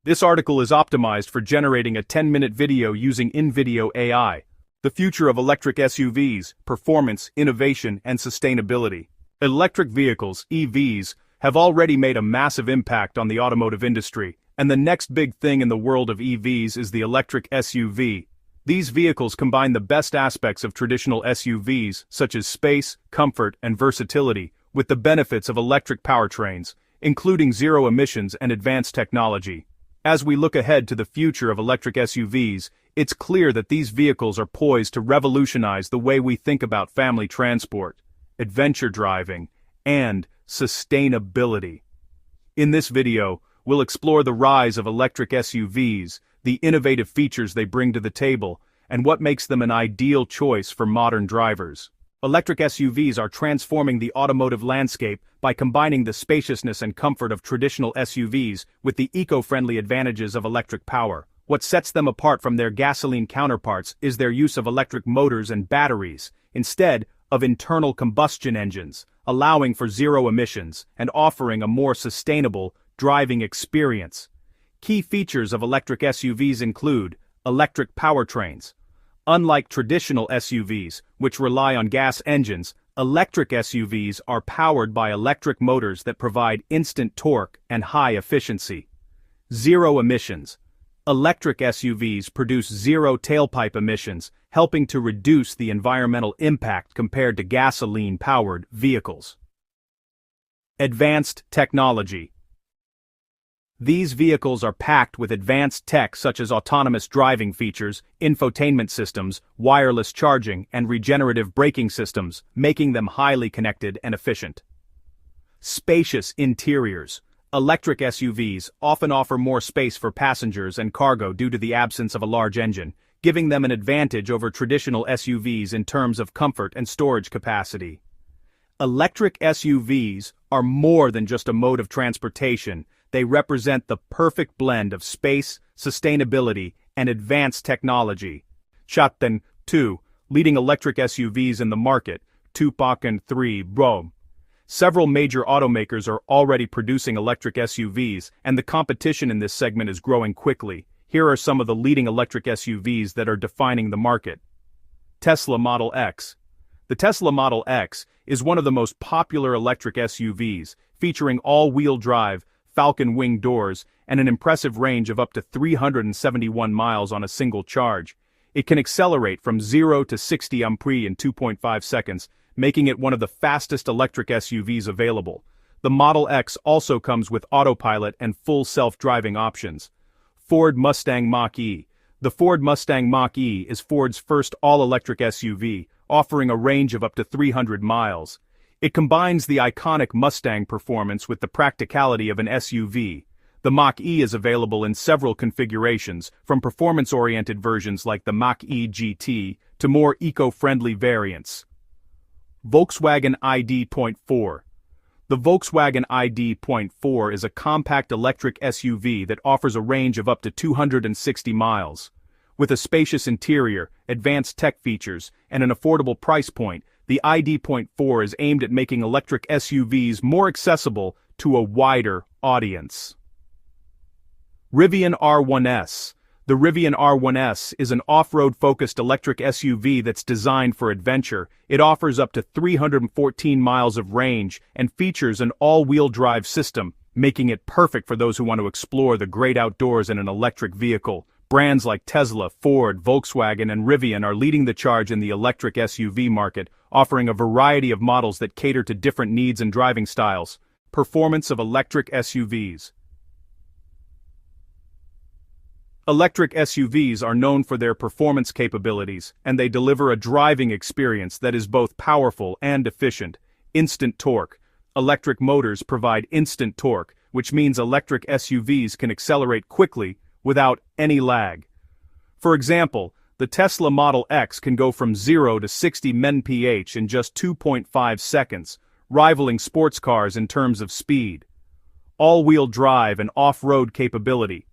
This article is optimized for generating a 10-minute video using in-video AI. The future of electric SUVs, performance, innovation, and sustainability. Electric vehicles, EVs, have already made a massive impact on the automotive industry, and the next big thing in the world of EVs is the electric SUV. These vehicles combine the best aspects of traditional SUVs, such as space, comfort, and versatility, with the benefits of electric powertrains, including zero emissions and advanced technology. As we look ahead to the future of electric SUVs, it's clear that these vehicles are poised to revolutionize the way we think about family transport, adventure driving, and sustainability. In this video, we'll explore the rise of electric SUVs, the innovative features they bring to the table, and what makes them an ideal choice for modern drivers. Electric SUVs are transforming the automotive landscape by combining the spaciousness and comfort of traditional SUVs with the eco-friendly advantages of electric power. What sets them apart from their gasoline counterparts is their use of electric motors and batteries, instead of internal combustion engines, allowing for zero emissions and offering a more sustainable driving experience. Key features of electric SUVs include electric powertrains. Unlike traditional SUVs, which rely on gas engines, electric SUVs are powered by electric motors that provide instant torque and high efficiency. Zero emissions. Electric SUVs produce zero tailpipe emissions, helping to reduce the environmental impact compared to gasoline-powered vehicles. Advanced technology. These vehicles are packed with advanced tech such as autonomous driving features, infotainment systems, wireless charging, and regenerative braking systems, making them highly connected and efficient. Spacious interiors. Electric SUVs often offer more space for passengers and cargo due to the absence of a large engine, giving them an advantage over traditional SUVs in terms of comfort and storage capacity. Electric SUVs are more than just a mode of transportation. They represent the perfect blend of space, sustainability, and advanced technology. Aston, 2, leading electric SUVs in the market, 2.3 bro. Several major automakers are already producing electric SUVs, and the competition in this segment is growing quickly. Here are some of the leading electric SUVs that are defining the market. Tesla Model X. The Tesla Model X is one of the most popular electric SUVs, featuring all-wheel drive, Falcon wing doors, and an impressive range of up to 371 miles on a single charge. It can accelerate from 0 to 60 mph in 2.5 seconds, making it one of the fastest electric SUVs available. The Model X also comes with autopilot and full self-driving options. Ford Mustang Mach-E. The Ford Mustang Mach-E is Ford's first all-electric SUV, offering a range of up to 300 miles. It combines the iconic Mustang performance with the practicality of an SUV. The Mach-E is available in several configurations, from performance-oriented versions like the Mach-E GT to more eco-friendly variants. Volkswagen ID.4. The Volkswagen ID.4 is a compact electric SUV that offers a range of up to 260 miles. With a spacious interior, advanced tech features, and an affordable price point, the ID.4 is aimed at making electric SUVs more accessible to a wider audience. Rivian R1S. The Rivian R1S is an off-road-focused electric SUV that's designed for adventure. It offers up to 314 miles of range and features an all-wheel drive system, making it perfect for those who want to explore the great outdoors in an electric vehicle. Brands like Tesla, Ford, Volkswagen, and Rivian are leading the charge in the electric SUV market, offering a variety of models that cater to different needs and driving styles. Performance of electric SUVs. Electric SUVs are known for their performance capabilities, and they deliver a driving experience that is both powerful and efficient. Instant torque. Electric motors provide instant torque, which means electric SUVs can accelerate quickly without any lag. For example, the Tesla Model X can go from 0 to 60 mph in just 2.5 seconds, rivaling sports cars in terms of speed. All-wheel drive and off-road capability.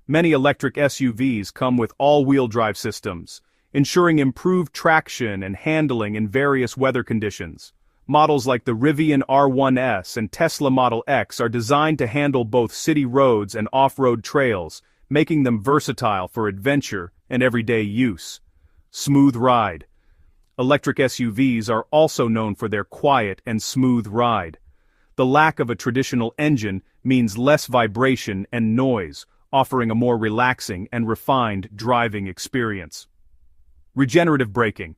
Many electric SUVs come with all-wheel drive systems, ensuring improved traction and handling in various weather conditions. models like the Rivian R1S and Tesla Model X are designed to handle both city roads and off-road trails, making them versatile for adventure and everyday use. Smooth ride. Electric SUVs are also known for their quiet and smooth ride. The lack of a traditional engine means less vibration and noise, offering a more relaxing and refined driving experience. Regenerative braking.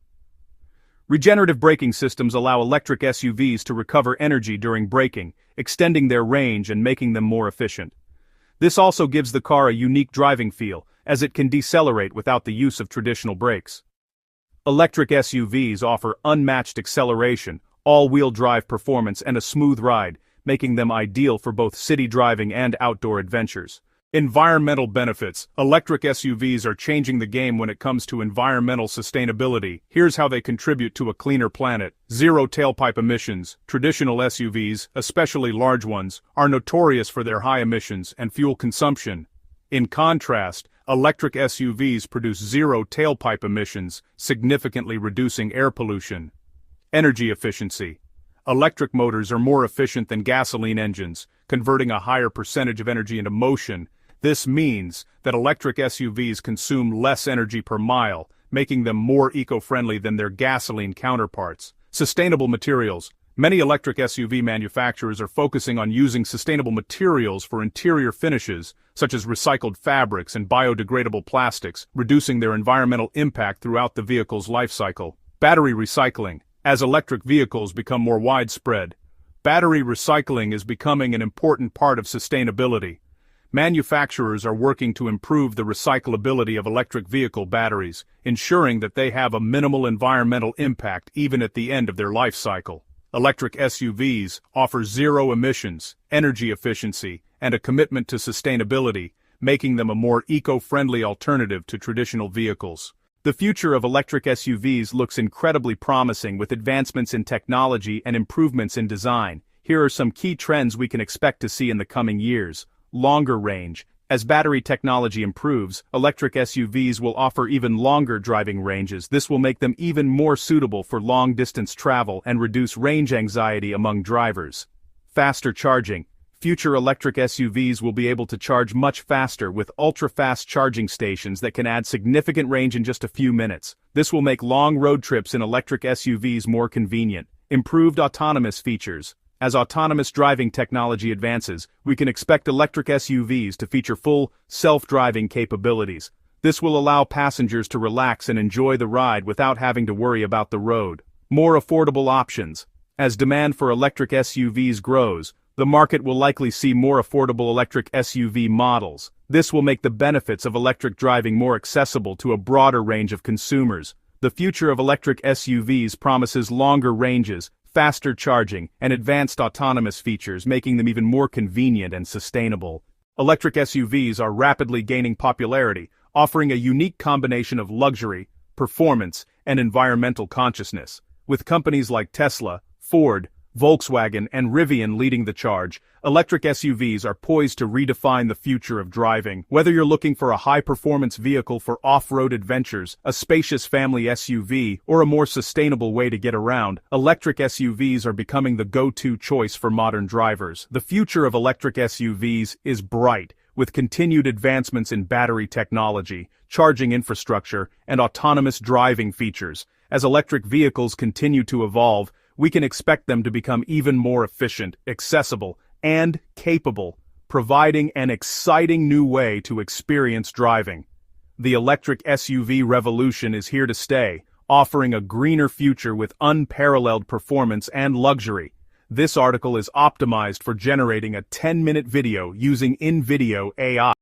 Regenerative braking systems allow electric SUVs to recover energy during braking, extending their range and making them more efficient. This also gives the car a unique driving feel, as it can decelerate without the use of traditional brakes. Electric SUVs offer unmatched acceleration, all-wheel drive performance and a smooth ride, making them ideal for both city driving and outdoor adventures. Environmental benefits. Electric SUVs are changing the game when it comes to environmental sustainability. Here's how they contribute to a cleaner planet. Zero tailpipe emissions. Traditional SUVs, especially large ones, are notorious for their high emissions and fuel consumption. In contrast, electric SUVs produce zero tailpipe emissions, significantly reducing air pollution. Energy efficiency. Electric motors are more efficient than gasoline engines, converting a higher percentage of energy into motion. This means that electric SUVs consume less energy per mile, making them more eco-friendly than their gasoline counterparts. Sustainable materials. Many electric SUV manufacturers are focusing on using sustainable materials for interior finishes, such as recycled fabrics and biodegradable plastics, reducing their environmental impact throughout the vehicle's life cycle. Battery recycling. As electric vehicles become more widespread, battery recycling is becoming an important part of sustainability. Manufacturers are working to improve the recyclability of electric vehicle batteries, ensuring that they have a minimal environmental impact even at the end of their life cycle. Electric SUVs offer zero emissions, energy efficiency, and a commitment to sustainability, making them a more eco-friendly alternative to traditional vehicles. The future of electric SUVs looks incredibly promising with advancements in technology and improvements in design. Here are some key trends we can expect to see in the coming years. Longer range. As battery technology improves, electric SUVs will offer even longer driving ranges. This will make them even more suitable for long-distance travel and reduce range anxiety among drivers. Faster charging. Future electric SUVs will be able to charge much faster with ultra-fast charging stations that can add significant range in just a few minutes. This will make long road trips in electric SUVs more convenient. Improved autonomous features. As autonomous driving technology advances, we can expect electric SUVs to feature full, self-driving capabilities. This will allow passengers to relax and enjoy the ride without having to worry about the road. More affordable options. As demand for electric SUVs grows, the market will likely see more affordable electric SUV models. This will make the benefits of electric driving more accessible to a broader range of consumers. The future of electric SUVs promises longer ranges, faster charging, and advanced autonomous features, making them even more convenient and sustainable. Electric SUVs are rapidly gaining popularity, offering a unique combination of luxury, performance, and environmental consciousness. With companies like Tesla, Ford, Volkswagen, and Rivian leading the charge, electric SUVs are poised to redefine the future of driving. Whether you're looking for a high-performance vehicle for off-road adventures, a spacious family SUV, or a more sustainable way to get around, electric SUVs are becoming the go-to choice for modern drivers. The future of electric SUVs is bright, with continued advancements in battery technology, charging infrastructure, and autonomous driving features. As electric vehicles continue to evolve, we can expect them to become even more efficient, accessible, and capable, providing an exciting new way to experience driving. The electric SUV revolution is here to stay, offering a greener future with unparalleled performance and luxury. This article is optimized for generating a 10-minute video using in-video AI.